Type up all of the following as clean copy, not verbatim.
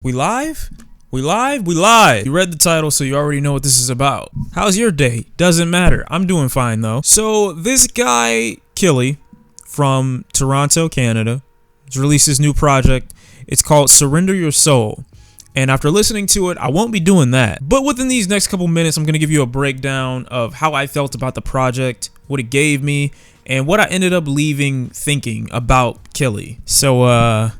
We live? We live? We live! You read the title, so you already know what this is about. How's your day? Doesn't matter. I'm doing fine, though. So, this guy, Killy, from Toronto, Canada, has released his new project. It's called Surrender Your Soul. And after listening to it, I won't be doing that. But within these next couple minutes, I'm going to give you a breakdown of how I felt about the project, what it gave me, and what I ended up leaving thinking about Killy. So,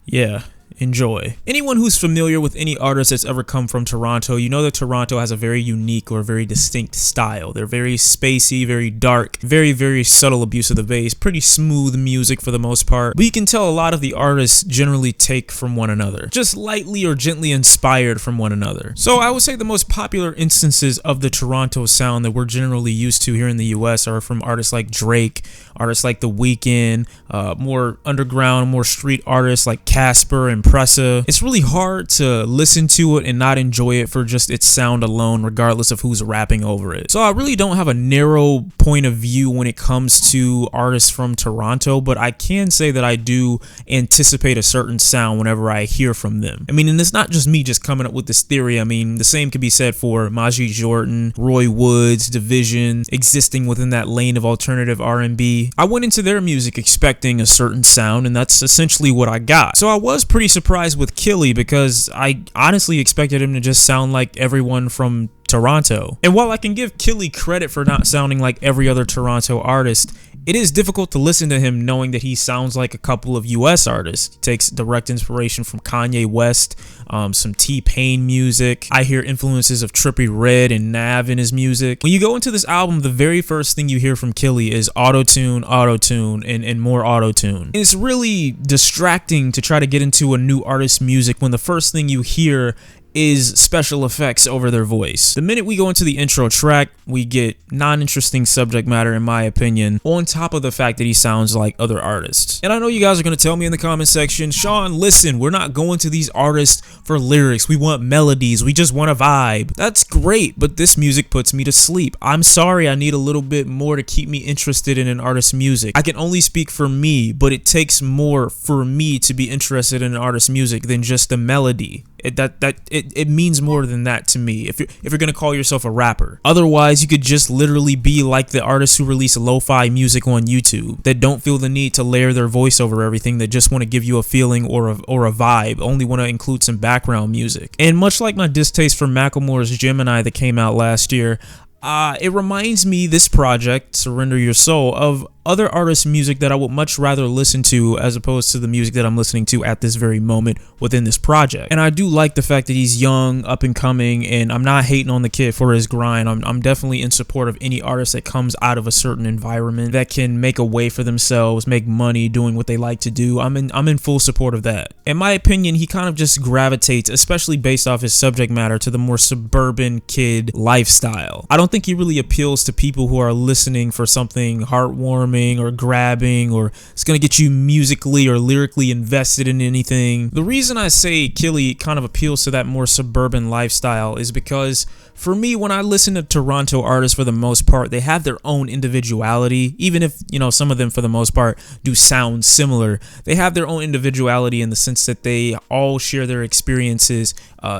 yeah. Enjoy. Anyone who's familiar with any artist that's ever come from Toronto, you know that Toronto has a very unique or very distinct style. They're very spacey, very dark, very subtle abuse of the bass, pretty smooth music for the most part. But you can tell a lot of the artists generally take from one another, just lightly or gently inspired from one another. So I would say the most popular instances of the Toronto sound that we're generally used to here in the US are from artists like Drake, artists like The Weeknd, more underground, more street artists like Casper and Pressa. It's really hard to listen to it and not enjoy it for just its sound alone, regardless of who's rapping over it. So I really don't have a narrow point of view when it comes to artists from Toronto, but I can say that I do anticipate a certain sound whenever I hear from them. I mean, and it's not just me just coming up with this theory. I mean, the same could be said for Majid Jordan, Roy Woods, Division, existing within that lane of alternative R&B. I went into their music expecting a certain sound, and that's essentially what I got. So I was pretty surprised with Killy because I honestly expected him to just sound like everyone from Toronto. And while I can give Killy credit for not sounding like every other Toronto artist, it is difficult to listen to him knowing that he sounds like a couple of US artists. He takes direct inspiration from Kanye West, some T-Pain music. I hear influences of Trippie Redd and Nav in his music. When you go into this album, the very first thing you hear from Killy is auto-tune, and more auto-tune. And it's really distracting to try to get into a new artist's music when the first thing you hear is special effects over their voice. The minute we go into the intro track, we get non-interesting subject matter, in my opinion, on top of the fact that he sounds like other artists. And I know you guys are going to tell me in the comment section, Shawn, listen, we're not going to these artists for lyrics. We want melodies. We just want a vibe. That's great, but this music puts me to sleep. I'm sorry, I need a little bit more to keep me interested in an artist's music. I can only speak for me, but it takes more for me to be interested in an artist's music than just the melody. It means more than that to me if you're gonna call yourself a rapper. Otherwise, you could just literally be like the artists who release lo-fi music on YouTube that don't feel the need to layer their voice over everything, that just want to give you a feeling or a vibe, only want to include some background music. And much like my distaste for Macklemore's Gemini that came out last year, it reminds me, this project, Surrender Your Soul, of other artists' music that I would much rather listen to as opposed to the music that I'm listening to at this very moment within this project. And I do like the fact that he's young, up and coming, and I'm not hating on the kid for his grind. I'm definitely in support of any artist that comes out of a certain environment that can make a way for themselves, make money doing what they like to do. I'm in full support of that. In my opinion, he kind of just gravitates, especially based off his subject matter, to the more suburban kid lifestyle. I don't think he really appeals to people who are listening for something heartwarming or grabbing, or it's gonna get you musically or lyrically invested in anything. The reason I say Killy kind of appeals to that more suburban lifestyle is because for me, when I listen to Toronto artists, for the most part, they have their own individuality. Even if, you know, some of them for the most part do sound similar, they have their own individuality in the sense that they all share their experiences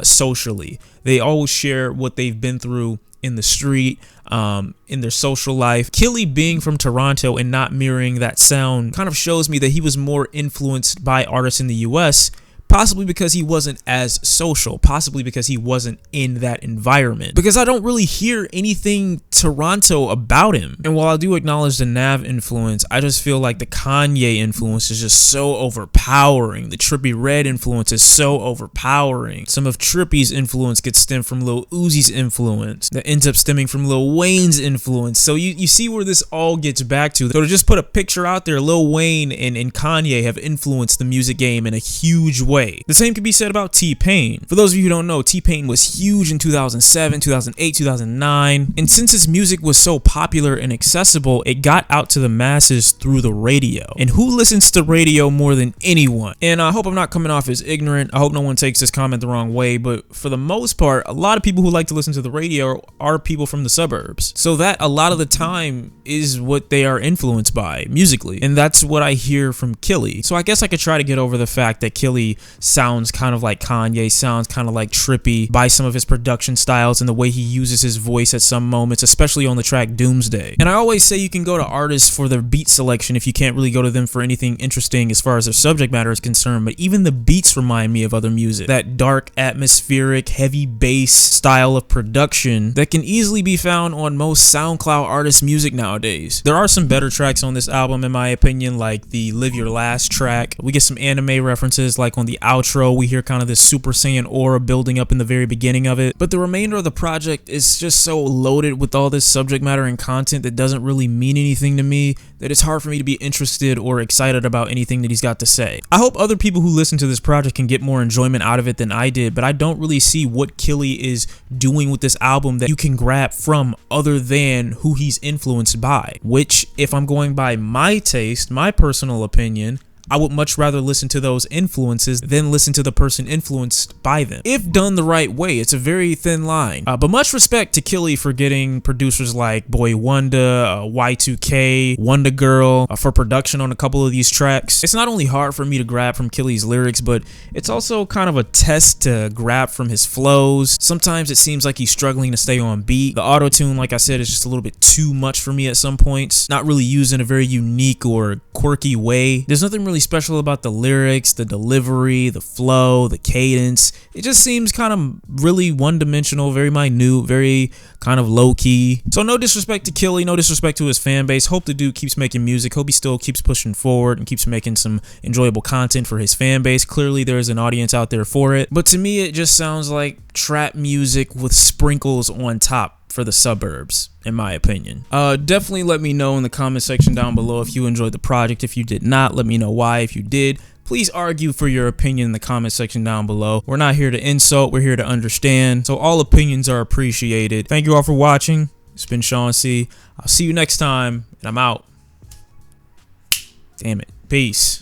socially. They all share what they've been through in the street, in their social life. Killy being from Toronto and not mirroring that sound kind of shows me that he was more influenced by artists in the US, possibly because he wasn't as social, possibly because he wasn't in that environment. Because I don't really hear anything Toronto about him. And while I do acknowledge the Nav influence, I just feel like the Kanye influence is just so overpowering. The Trippie Redd influence is so overpowering. Some of Trippie's influence gets stemmed from Lil Uzi's influence that ends up stemming from Lil Wayne's influence. So you see where this all gets back to. So to just put a picture out there, Lil Wayne and Kanye have influenced the music game in a huge way. The same could be said about T-Pain. For those of you who don't know, T-Pain was huge in 2007, 2008, 2009, and since his music was so popular and accessible, it got out to the masses through the radio. And who listens to radio more than anyone? And I hope I'm not coming off as ignorant. I hope no one takes this comment the wrong way, but for the most part, a lot of people who like to listen to the radio are people from the suburbs. So that a lot of the time is what they are influenced by musically, and that's what I hear from Killy. So I guess I could try to get over the fact that Killy sounds kind of like Kanye, sounds kind of like Trippie by some of his production styles and the way he uses his voice at some moments, especially on the track Doomsday. And I always say you can go to artists for their beat selection if you can't really go to them for anything interesting as far as their subject matter is concerned, but even the beats remind me of other music. That dark, atmospheric, heavy bass style of production that can easily be found on most SoundCloud artists' music nowadays. There are some better tracks on this album in my opinion, like the Live Your Last track. We get some anime references, like on the outro we hear kind of this Super Saiyan aura building up in the very beginning of it, but the remainder of the project is just so loaded with all this subject matter and content that doesn't really mean anything to me, that it's hard for me to be interested or excited about anything that he's got to say. I hope other people who listen to this project can get more enjoyment out of it than I did, but I don't really see what Killy is doing with this album that you can grab from other than who he's influenced by, which, if I'm going by my taste, my personal opinion, I would much rather listen to those influences than listen to the person influenced by them. If done the right way, it's a very thin line. But much respect to Killy for getting producers like Boy Wonder, Y2K, Wonder Girl for production on a couple of these tracks. It's not only hard for me to grab from Killy's lyrics, but it's also kind of a test to grab from his flows. Sometimes it seems like he's struggling to stay on beat. The auto-tune, like I said, is just a little bit too much for me at some points. Not really used in a very unique or quirky way. There's nothing really special about the lyrics, the delivery, the flow, the cadence. It just seems kind of really one-dimensional, very minute, very kind of low-key. So no disrespect to Killy, no disrespect to his fan base. Hope the dude keeps making music. Hope he still keeps pushing forward and keeps making some enjoyable content for his fan base. Clearly there's an audience out there for it. But to me, it just sounds like trap music with sprinkles on top for the suburbs, in my opinion. Definitely let me know in the comment section down below if you enjoyed the project. If you did not, let me know why. If you did, please argue for your opinion in the comment section down below. We're not here to insult, we're here to understand. So all opinions are appreciated. Thank you all for watching. It's been Shawn C. I'll see you next time, and I'm out. Damn it. Peace.